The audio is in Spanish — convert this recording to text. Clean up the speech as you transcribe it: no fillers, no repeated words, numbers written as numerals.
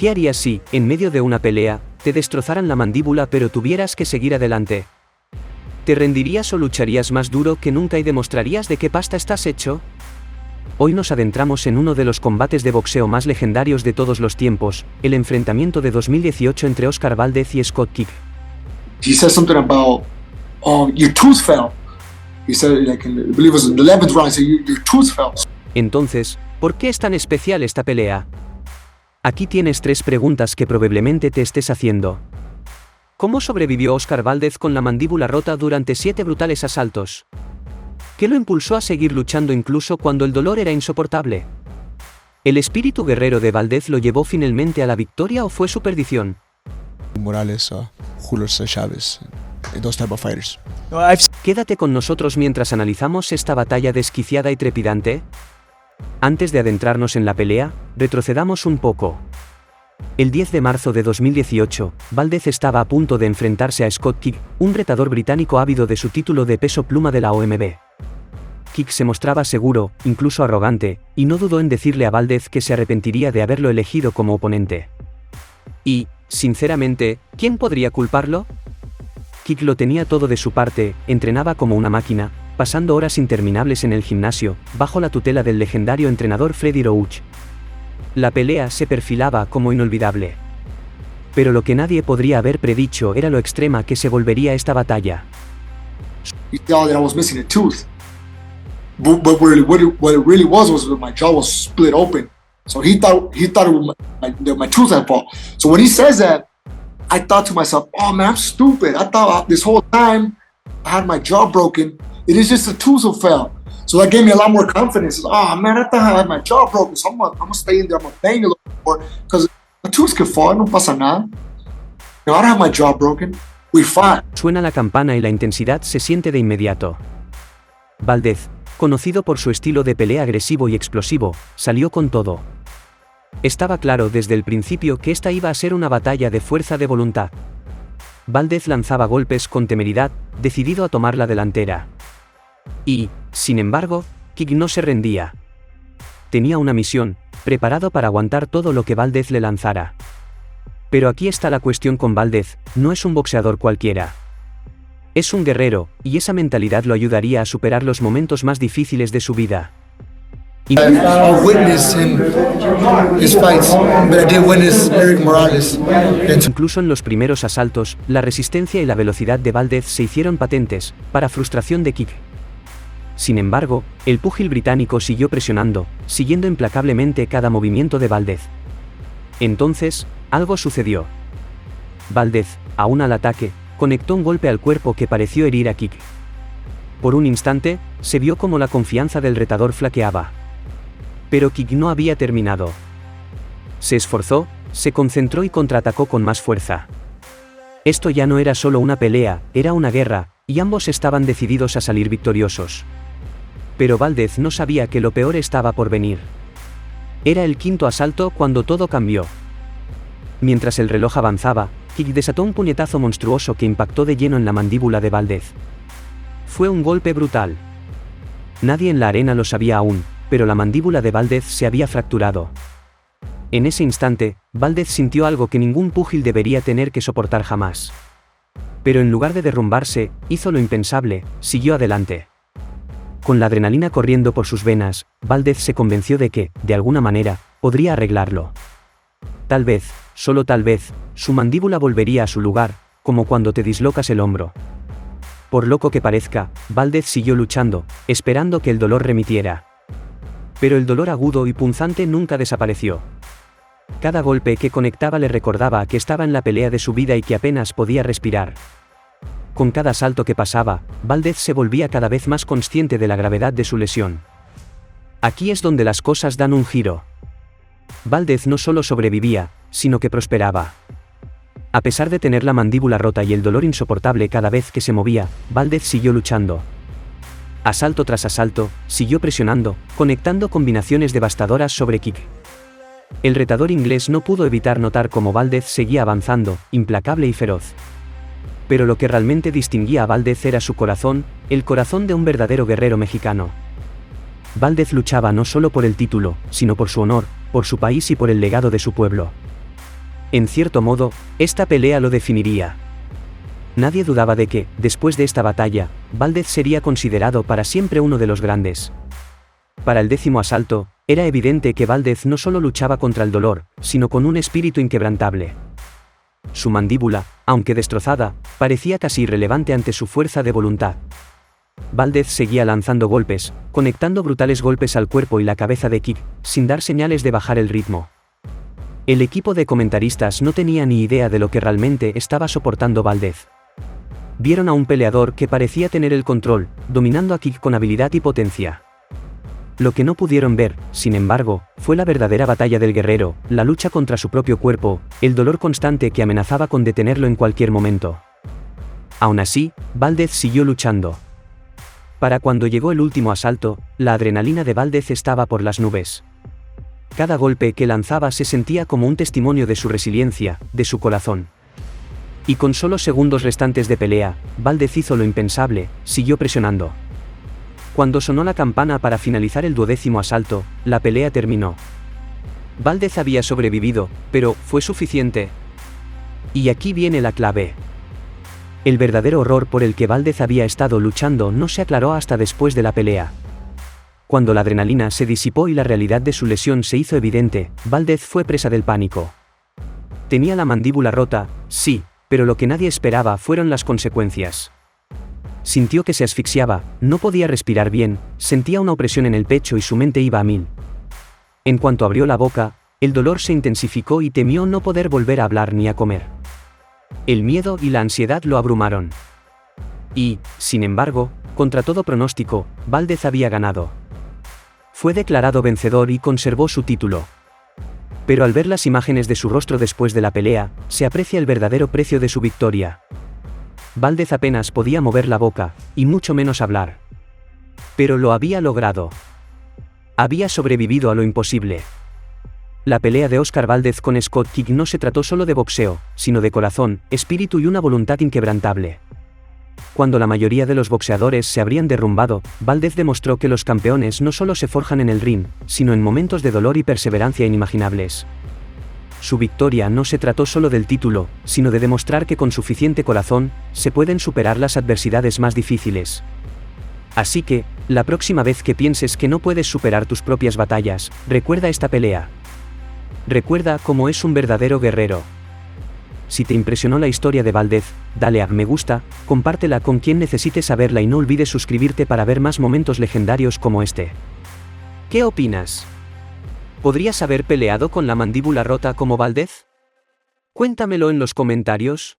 ¿Qué harías si, en medio de una pelea, te destrozaran la mandíbula pero tuvieras que seguir adelante? ¿Te rendirías o lucharías más duro que nunca y demostrarías de qué pasta estás hecho? Hoy nos adentramos en uno de los combates de boxeo más legendarios de todos los tiempos, el enfrentamiento de 2018 entre Oscar Valdez y Scott Kick. He said something about, your tooth fell. He said, like, I believe it was in the 11th round, he said, your tooth fell. Entonces, ¿por qué es tan especial esta pelea? Aquí tienes 3 preguntas que probablemente te estés haciendo. ¿Cómo sobrevivió Oscar Valdez con la mandíbula rota durante 7 brutales asaltos? ¿Qué lo impulsó a seguir luchando incluso cuando el dolor era insoportable? ¿El espíritu guerrero de Valdez lo llevó finalmente a la victoria o fue su perdición? Morales, Julio César Chávez, those type of fighters. Quédate con nosotros mientras analizamos esta batalla desquiciada y trepidante. Antes de adentrarnos en la pelea, retrocedamos un poco. El 10 de marzo de 2018, Valdez estaba a punto de enfrentarse a Scott Kick, un retador británico ávido de su título de peso pluma de la OMB. Kick se mostraba seguro, incluso arrogante, y no dudó en decirle a Valdez que se arrepentiría de haberlo elegido como oponente. Y, sinceramente, ¿quién podría culparlo? Kick lo tenía todo de su parte, entrenaba como una máquina, pasando horas interminables en el gimnasio, bajo la tutela del legendario entrenador Freddie Roach. La pelea se perfilaba como inolvidable. Pero lo que nadie podría haber predicho era lo extrema que se volvería esta batalla. He thought that I was missing a tooth. But what it really was that my jaw was split open. So he thought it was my tooth had fallen. So when he says that, I thought to myself, oh man, I'm stupid. I thought this whole time I had my jaw broken. It is just the tooth that fell. So that gave me a lot more confidence. Oh man, I thought I had my jaw broken. So I'm gonna stay in there, I'm gonna bang a little more. Because the tooth can fall, no pasa nada. No, I don't have my jaw broken. We fought. Suena la campana y la intensidad se siente de inmediato. Valdez, conocido por su estilo de pelea agresivo y explosivo, salió con todo. Estaba claro desde el principio que esta iba a ser una batalla de fuerza de voluntad. Valdez lanzaba golpes con temeridad, decidido a tomar la delantera. Y, sin embargo, Kick no se rendía. Tenía una misión, preparado para aguantar todo lo que Valdez le lanzara. Pero aquí está la cuestión con Valdez, no es un boxeador cualquiera. Es un guerrero, y esa mentalidad lo ayudaría a superar los momentos más difíciles de su vida. Incluso en los primeros asaltos, la resistencia y la velocidad de Valdez se hicieron patentes, para frustración de Kick. Sin embargo, el púgil británico siguió presionando, siguiendo implacablemente cada movimiento de Valdez. Entonces, algo sucedió. Valdez, aún al ataque, conectó un golpe al cuerpo que pareció herir a Kick. Por un instante, se vio como la confianza del retador flaqueaba. Pero Kick no había terminado. Se esforzó, se concentró y contraatacó con más fuerza. Esto ya no era solo una pelea, era una guerra, y ambos estaban decididos a salir victoriosos. Pero Valdez no sabía que lo peor estaba por venir. Era el 5.º asalto cuando todo cambió. Mientras el reloj avanzaba, Kick desató un puñetazo monstruoso que impactó de lleno en la mandíbula de Valdez. Fue un golpe brutal. Nadie en la arena lo sabía aún, pero la mandíbula de Valdez se había fracturado. En ese instante, Valdez sintió algo que ningún púgil debería tener que soportar jamás. Pero en lugar de derrumbarse, hizo lo impensable, siguió adelante. Con la adrenalina corriendo por sus venas, Valdez se convenció de que, de alguna manera, podría arreglarlo. Tal vez, solo tal vez, su mandíbula volvería a su lugar, como cuando te dislocas el hombro. Por loco que parezca, Valdez siguió luchando, esperando que el dolor remitiera. Pero el dolor agudo y punzante nunca desapareció. Cada golpe que conectaba le recordaba que estaba en la pelea de su vida y que apenas podía respirar. Con cada asalto que pasaba, Valdez se volvía cada vez más consciente de la gravedad de su lesión. Aquí es donde las cosas dan un giro. Valdez no solo sobrevivía, sino que prosperaba. A pesar de tener la mandíbula rota y el dolor insoportable cada vez que se movía, Valdez siguió luchando. Asalto tras asalto, siguió presionando, conectando combinaciones devastadoras sobre Kick. El retador inglés no pudo evitar notar cómo Valdez seguía avanzando, implacable y feroz. Pero lo que realmente distinguía a Valdez era su corazón, el corazón de un verdadero guerrero mexicano. Valdez luchaba no solo por el título, sino por su honor, por su país y por el legado de su pueblo. En cierto modo, esta pelea lo definiría. Nadie dudaba de que, después de esta batalla, Valdez sería considerado para siempre uno de los grandes. Para el 10º asalto, era evidente que Valdez no solo luchaba contra el dolor, sino con un espíritu inquebrantable. Su mandíbula, aunque destrozada, parecía casi irrelevante ante su fuerza de voluntad. Valdez seguía lanzando golpes, conectando brutales golpes al cuerpo y la cabeza de Kik, sin dar señales de bajar el ritmo. El equipo de comentaristas no tenía ni idea de lo que realmente estaba soportando Valdez. Vieron a un peleador que parecía tener el control, dominando a Kik con habilidad y potencia. Lo que no pudieron ver, sin embargo, fue la verdadera batalla del guerrero, la lucha contra su propio cuerpo, el dolor constante que amenazaba con detenerlo en cualquier momento. Aún así, Valdez siguió luchando. Para cuando llegó el último asalto, la adrenalina de Valdez estaba por las nubes. Cada golpe que lanzaba se sentía como un testimonio de su resiliencia, de su corazón. Y con solo segundos restantes de pelea, Valdez hizo lo impensable, siguió presionando. Cuando sonó la campana para finalizar el 12º asalto, la pelea terminó. Valdez había sobrevivido, pero ¿fue suficiente? Y aquí viene la clave. El verdadero horror por el que Valdez había estado luchando no se aclaró hasta después de la pelea. Cuando la adrenalina se disipó y la realidad de su lesión se hizo evidente, Valdez fue presa del pánico. Tenía la mandíbula rota, sí, pero lo que nadie esperaba fueron las consecuencias. Sintió que se asfixiaba, no podía respirar bien, sentía una opresión en el pecho y su mente iba a 1000. En cuanto abrió la boca, el dolor se intensificó y temió no poder volver a hablar ni a comer. El miedo y la ansiedad lo abrumaron. Y, sin embargo, contra todo pronóstico, Valdez había ganado. Fue declarado vencedor y conservó su título. Pero al ver las imágenes de su rostro después de la pelea, se aprecia el verdadero precio de su victoria. Valdez apenas podía mover la boca, y mucho menos hablar. Pero lo había logrado. Había sobrevivido a lo imposible. La pelea de Oscar Valdez con Scott Kik no se trató solo de boxeo, sino de corazón, espíritu y una voluntad inquebrantable. Cuando la mayoría de los boxeadores se habrían derrumbado, Valdez demostró que los campeones no solo se forjan en el ring, sino en momentos de dolor y perseverancia inimaginables. Su victoria no se trató solo del título, sino de demostrar que con suficiente corazón, se pueden superar las adversidades más difíciles. Así que, la próxima vez que pienses que no puedes superar tus propias batallas, recuerda esta pelea. Recuerda cómo es un verdadero guerrero. Si te impresionó la historia de Valdez, dale a me gusta, compártela con quien necesite saberla y no olvides suscribirte para ver más momentos legendarios como este. ¿Qué opinas? ¿Podrías haber peleado con la mandíbula rota como Valdez? Cuéntamelo en los comentarios.